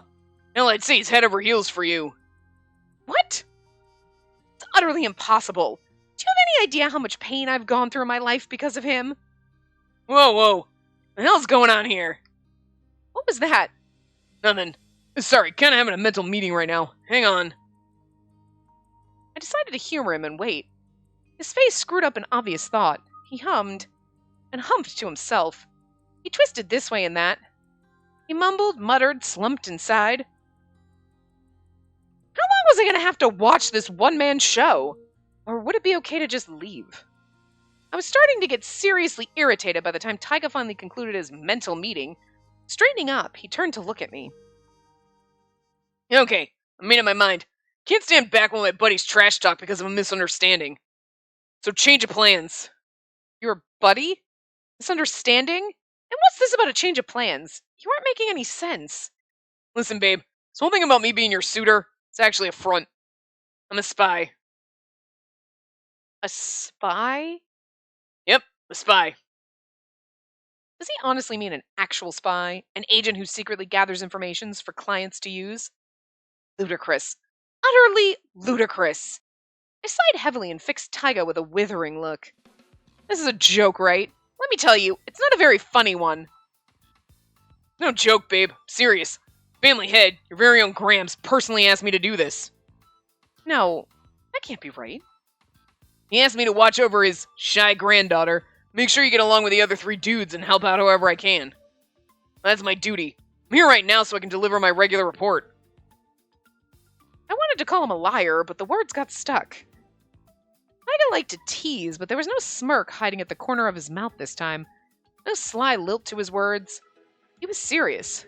Hell, I'd say he's head over heels for you. What? It's utterly impossible. Do you have any idea how much pain I've gone through in my life because of him? Whoa. What the hell's going on here? What was that? Nothing. Sorry, kinda having a mental meeting right now. Hang on. I decided to humor him and wait. His face screwed up in obvious thought. He hummed, and humphed to himself. He twisted this way and that. He mumbled, muttered, slumped, and sighed. How long was I going to have to watch this one-man show? Or would it be okay to just leave? I was starting to get seriously irritated by the time Taiga finally concluded his mental meeting. Straightening up, he turned to look at me. Okay, I made up my mind. Can't stand back while my buddy's trash talk because of a misunderstanding. So change of plans. Your buddy? Misunderstanding? And what's this about a change of plans? You aren't making any sense. Listen, babe, this whole thing about me being your suitor, it's actually a front. I'm a spy. A spy? Yep, a spy. Does he honestly mean an actual spy? An agent who secretly gathers information for clients to use? Ludicrous. Utterly ludicrous. I sighed heavily and fixed Taiga with a withering look. This is a joke, right? Let me tell you, it's not a very funny one. No joke, babe. Serious. Family head, your very own Gramps, personally asked me to do this. No, that can't be right. He asked me to watch over his shy granddaughter, make sure you get along with the other 3 dudes, and help out however I can. That's my duty. I'm here right now so I can deliver my regular report. I wanted to call him a liar, but the words got stuck. Tyga liked to tease, but there was no smirk hiding at the corner of his mouth this time. No sly lilt to his words. He was serious.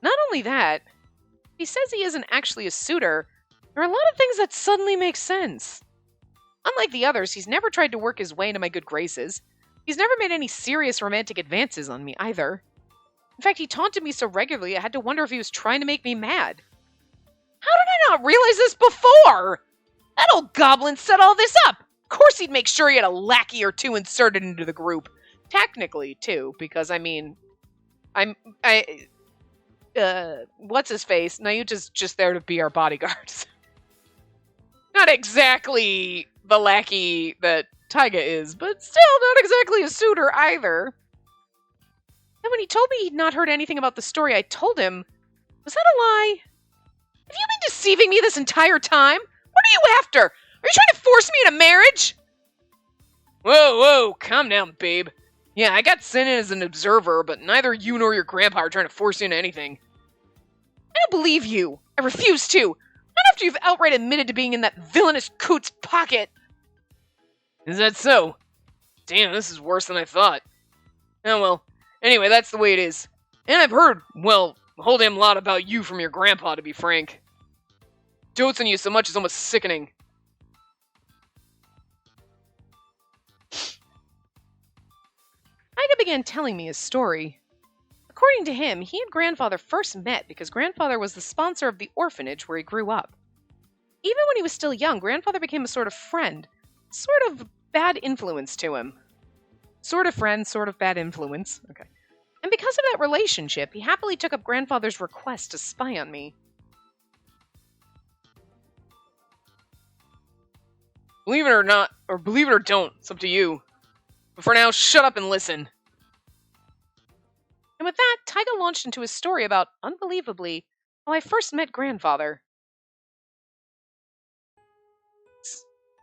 Not only that, he says he isn't actually a suitor. There are a lot of things that suddenly make sense. Unlike the others, he's never tried to work his way into my good graces. He's never made any serious romantic advances on me, either. In fact, he taunted me so regularly I had to wonder if he was trying to make me mad. How did I not realize this before? That old goblin set all this up. Of course he'd make sure he had a lackey or 2 inserted into the group. Technically, too, because, what's his face? Nayuta's just there to be our bodyguards. Not exactly the lackey that Tyga is, but still not exactly a suitor either. And when he told me he'd not heard anything about the story I told him, was that a lie? Have you been deceiving me this entire time? What are you after? Are you trying to force me into marriage? Whoa, calm down, babe. Yeah, I got sent in as an observer, but neither you nor your grandpa are trying to force you into anything. I don't believe you. I refuse to. Not after you've outright admitted to being in that villainous coot's pocket. Is that so? Damn, this is worse than I thought. Oh well. Anyway, that's the way it is. And I've heard, well, a whole damn lot about you from your grandpa, to be frank. Dotes on you so much is almost sickening. Tyga began telling me his story. According to him, he and Grandfather first met because Grandfather was the sponsor of the orphanage where he grew up. Even when he was still young, Grandfather became a sort of friend, sort of bad influence to him. Sort of friend, sort of bad influence. Okay. And because of that relationship, he happily took up Grandfather's request to spy on me. Believe it or not, or believe it or don't, it's up to you. But for now, shut up and listen. And with that, Tyga launched into his story about, unbelievably, how I first met Grandfather.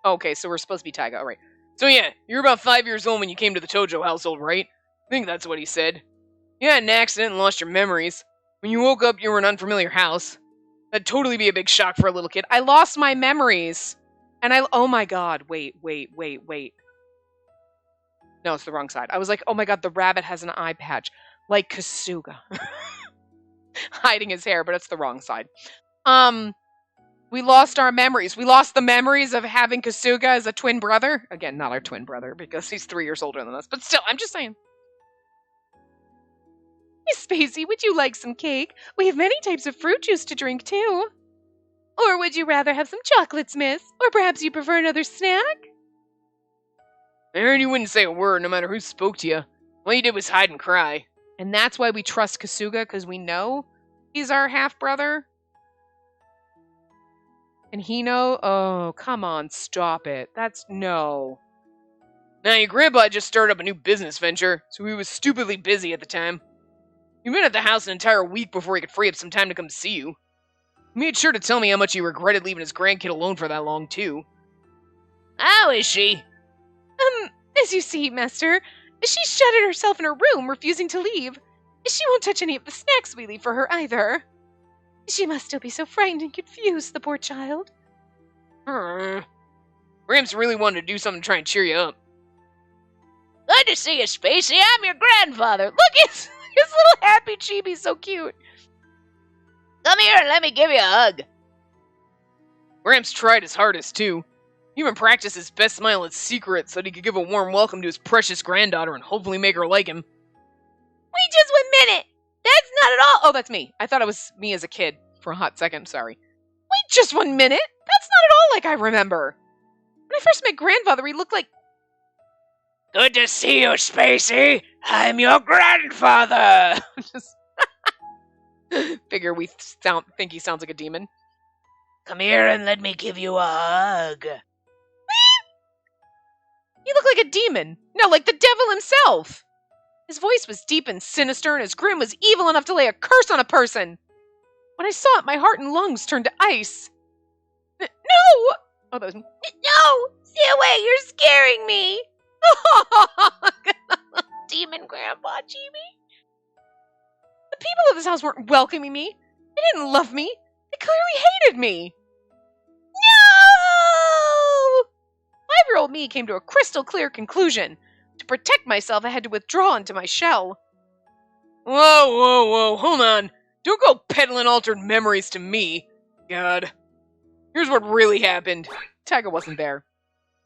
Okay, so we're supposed to be Tyga, alright. So yeah, you were about 5 years old when you came to the Tojo household, right? I think that's what he said. You had an accident and lost your memories. When you woke up, you were in an unfamiliar house. That'd totally be a big shock for a little kid. I lost my memories. And oh my god, wait. No, it's the wrong side. I was like, oh my god, the rabbit has an eye patch. Like Kasuga. Hiding his hair, but it's the wrong side. We lost our memories. We lost the memories of having Kasuga as a twin brother. Again, not our twin brother, because he's 3 years older than us. But still, I'm just saying. Miss Spacey, would you like some cake? We have many types of fruit juice to drink, too. Or would you rather have some chocolates, miss? Or perhaps you prefer another snack? I heard you wouldn't say a word no matter who spoke to you. All you did was hide and cry. And that's why we trust Kasuga, because we know he's our half-brother. And oh, come on, stop it. No. Now, your grandpa just started up a new business venture, so he was stupidly busy at the time. He'd been at the house an entire week before he could free up some time to come see you. He made sure to tell me how much he regretted leaving his grandkid alone for that long, too. How is she? As you see, Master, she's shuttered herself in her room, refusing to leave. She won't touch any of the snacks we leave for her, either. She must still be so frightened and confused, the poor child. Gramps really wanted to do something to try and cheer you up. Good to see you, Spacey. I'm your grandfather. Look, his little happy chibi's so cute. Come here and let me give you a hug. Gramps tried his hardest, too. He even practiced his best smile in secret so that he could give a warm welcome to his precious granddaughter and hopefully make her like him. Wait just 1 minute. That's not at all. Oh, that's me. I thought it was me as a kid for a hot second. Sorry. Wait just 1 minute. That's not at all like I remember. When I first met Grandfather, he looked like... Good to see you, Spacey. I'm your grandfather. Just figure we think he sounds like a demon. Come here and let me give you a hug. You look like a demon. No, like the devil himself. His voice was deep and sinister, and his grin was evil enough to lay a curse on a person. When I saw it, my heart and lungs turned to ice. No! Oh, that was me. No! Stay away! You're scaring me! Demon Grandpa Jimmy. The people of this house weren't welcoming me. They didn't love me. They clearly hated me. No! 5-year-old me came to a crystal clear conclusion. To protect myself, I had to withdraw into my shell. Whoa, hold on. Don't go peddling altered memories to me. God. Here's what really happened. Tiger wasn't there.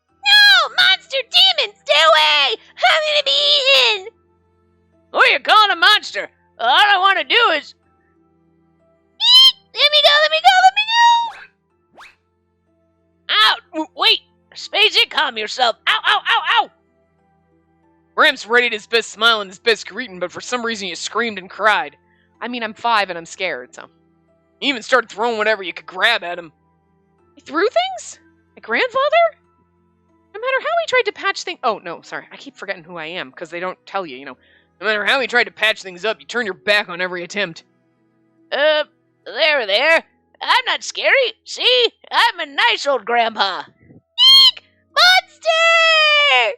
No! Monster demon! Stay away! I'm gonna be eaten! Who are you calling a monster? All I want to do is... Let me go! Let me go! Let me go! Ow! Wait! Spacey, calm yourself! Ow, ow, ow, ow! Gramps readied his best smile and his best greeting, but for some reason you screamed and cried. I mean, I'm 5 and I'm scared, so. You even started throwing whatever you could grab at him. I threw things? My grandfather? No matter how he tried to patch things... Oh, no, sorry. I keep forgetting who I am, because they don't tell you, No matter how he tried to patch things up, you turned your back on every attempt. There. I'm not scary. See? I'm a nice old grandpa. Eek! Monster!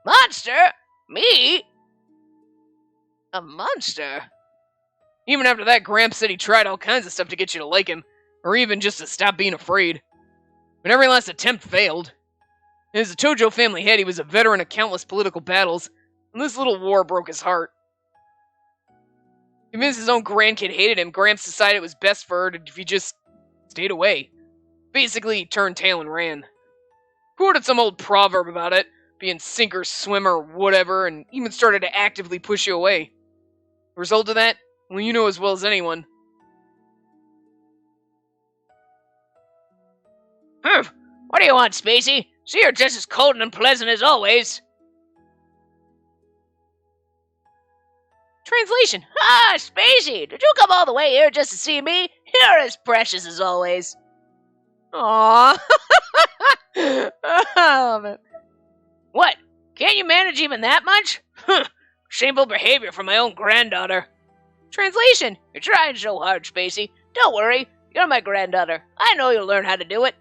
Monster? Me? A monster? Even after that, Gramps said he tried all kinds of stuff to get you to like him, or even just to stop being afraid. But every last attempt failed. As the Tojo family head, he was a veteran of countless political battles, and this little war broke his heart. Convinced his own grandkid hated him, Gramps decided it was best for her if he just stayed away. Basically, he turned tail and ran. Quoted some old proverb about it, being sink or swim or whatever, and even started to actively push you away. The result of that? Well, you know as well as anyone. What do you want, Spacey? See, you're just as cold and unpleasant as always. Translation. Ah, Spacey, did you come all the way here just to see me? You're as precious as always. Aww. I love it. What? Can't you manage even that much? Shameful behavior from my own granddaughter. Translation. You're trying so hard, Spacey. Don't worry. You're my granddaughter. I know you'll learn how to do it.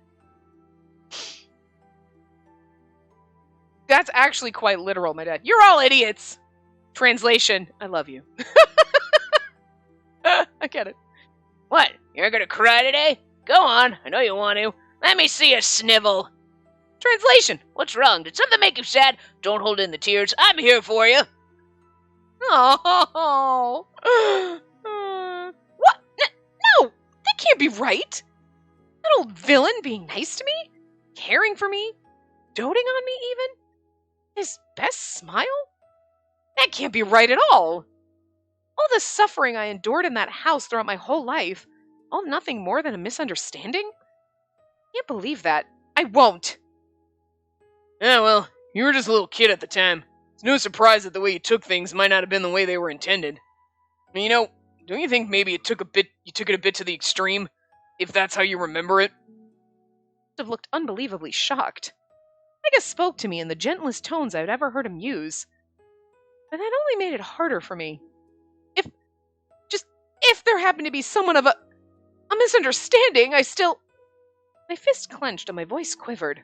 That's actually quite literal, my dad. You're all idiots. Translation. I love you. I get it. What? You're gonna cry today? Go on. I know you want to. Let me see you snivel. Translation. What's wrong? Did something make you sad? Don't hold in the tears. I'm here for you. Oh. What? No, that can't be right. That old villain being nice to me, caring for me, doting on me even. His best smile? That can't be right at all. All the suffering I endured in that house throughout my whole life, all nothing more than a misunderstanding? Can't believe that. I won't. Yeah, well, you were just a little kid at the time. It's no surprise that the way you took things might not have been the way they were intended. And don't you think maybe you took it a bit to the extreme, if that's how you remember it? Must have looked unbelievably shocked. Tyga spoke to me in the gentlest tones I'd ever heard him use. But that only made it harder for me. If there happened to be somewhat of a misunderstanding, my fist clenched and my voice quivered.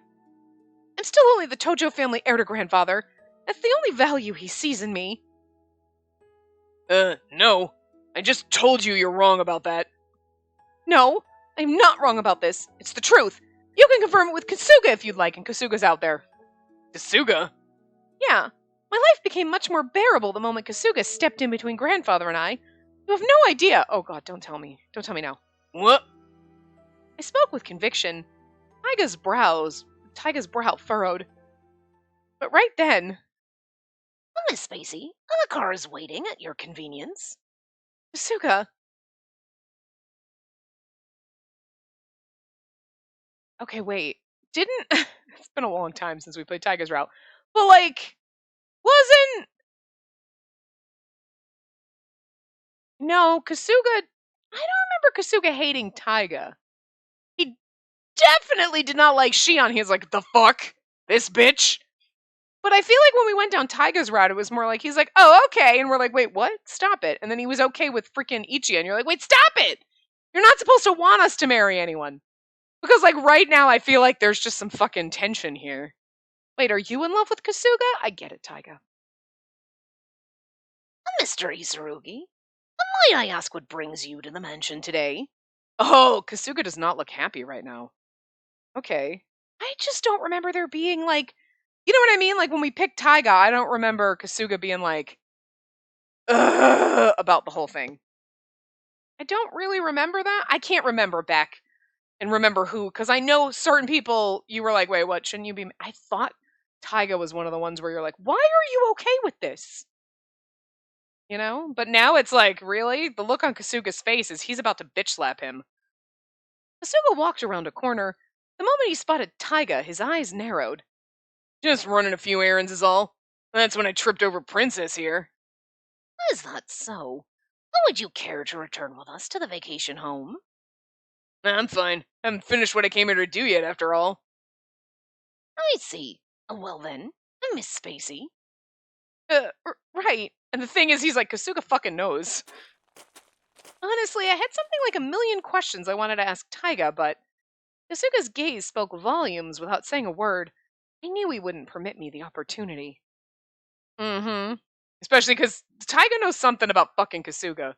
I'm still only the Tojo family heir to grandfather. That's the only value he sees in me. No. I just told you you're wrong about that. No, I'm not wrong about this. It's the truth. You can confirm it with Kasuga if you'd like, and Kasuga's out there. Kasuga? Yeah. My life became much more bearable the moment Kasuga stepped in between grandfather and I. You have no idea. Oh god, don't tell me. Don't tell me now. What? I spoke with conviction. Tyga's brow furrowed. But right then... Oh, Miss Spacey, the car is waiting at your convenience. Kasuga... Okay, wait. Didn't... It's been a long time since we played Tyga's route. But, wasn't... No, Kasuga... I don't remember Kasuga hating Tyga. He definitely did not like Shion. He was like, the fuck? This bitch? But I feel like when we went down Tyga's route, it was more like, he's like, oh, okay. And we're like, wait, what? Stop it. And then he was okay with freaking Ichi. And you're like, wait, stop it! You're not supposed to want us to marry anyone. Because, like, right now I feel like there's just some fucking tension here. Wait, are you in love with Kasuga? I get it, Taiga. Mr. Isarugi, might I ask what brings you to the mansion today? Oh, Kasuga does not look happy right now. Okay. I just don't remember there being, like, you know what I mean? Like, when we picked Taiga, I don't remember Kasuga being like, ugh, about the whole thing. I don't really remember that. I can't remember back and remember who, because I know certain people, you were like, wait, what, shouldn't you be? I thought Taiga was one of the ones where you're like, why are you okay with this? You know? But now it's like, really? The look on Kasuga's face is he's about to bitch slap him. Kasuga walked around a corner. The moment he spotted Taiga, his eyes narrowed. Just running a few errands is all. That's when I tripped over Princess here. Is that so? Would you care to return with us to the vacation home? I'm fine. Haven't finished what I came here to do yet, after all. I see. Well then, Miss Spacey. Right. And the thing is, he's like, Kasuga fucking knows. Honestly, I had something like a million questions I wanted to ask Taiga, but Kasuga's gaze spoke volumes without saying a word. I knew he wouldn't permit me the opportunity. Mm-hmm. Especially because Taiga knows something about fucking Kasuga.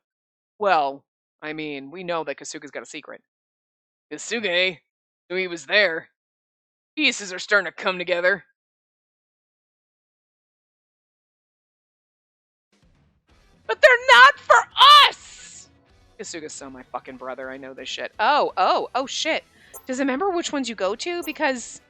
Well, I mean, we know that Kasuga's got a secret. Kasuga, eh? Knew he was there. Pieces are starting to come together. But they're not for us! Kasuga's so my fucking brother, I know this shit. Oh, shit. Does it remember which ones you go to? Because...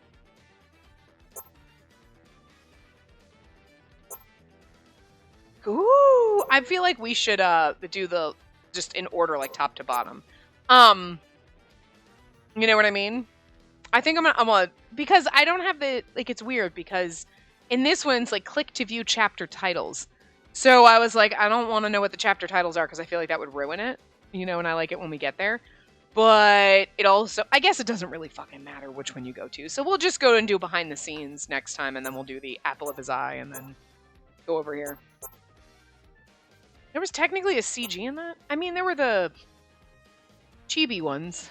Ooh, I feel like we should do the just in order, like top to bottom. You know what I mean? I think I'm gonna because I don't have the like. It's weird because in this one it's like click to view chapter titles. So I was like, I don't want to know what the chapter titles are because I feel like that would ruin it. You know, and I like it when we get there. But it also, I guess it doesn't really fucking matter which one you go to. So we'll just go and do behind the scenes next time, and then we'll do the apple of his eye, and then go over here. There was technically a CG in that? I mean, there were the chibi ones.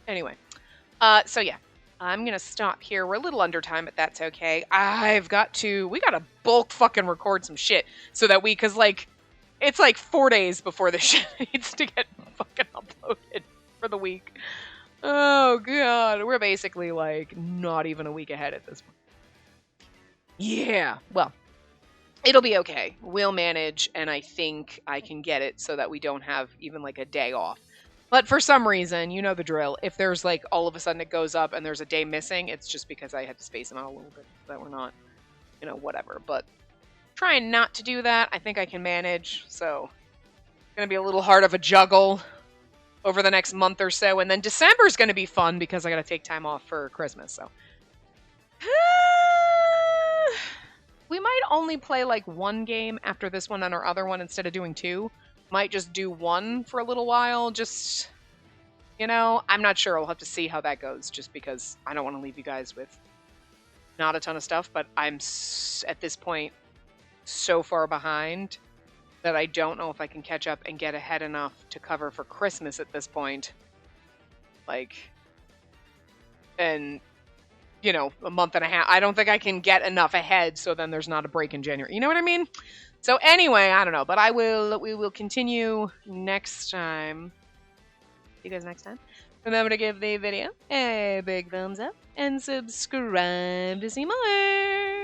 Anyway. So yeah. I'm gonna stop here. We're a little under time, but that's okay. We gotta bulk fucking record some shit. So that cause like, it's like 4 days before the shit needs to get fucking uploaded for the week. Oh god. We're basically like, not even a week ahead at this point. Yeah. Well. It'll be okay. We'll manage, and I think I can get it so that we don't have even like a day off. But for some reason, you know the drill. If there's like all of a sudden it goes up and there's a day missing, it's just because I had to space them out a little bit so that we're not, whatever. But trying not to do that, I think I can manage. So it's going to be a little hard of a juggle over the next month or so. And then December's going to be fun because I got to take time off for Christmas. So we might only play like one game after this one on our other one instead of doing two. Might just do one for a little while. Just, I'm not sure. We'll have to see how that goes just because I don't want to leave you guys with not a ton of stuff. But I'm, at this point, so far behind that I don't know if I can catch up and get ahead enough to cover for Christmas at this point. Like, and... a month and a half. I don't think I can get enough ahead so then there's not a break in January. You know what I mean? So anyway, I don't know, but we will continue next time. See you guys next time. Remember to give the video a big thumbs up and subscribe to see more.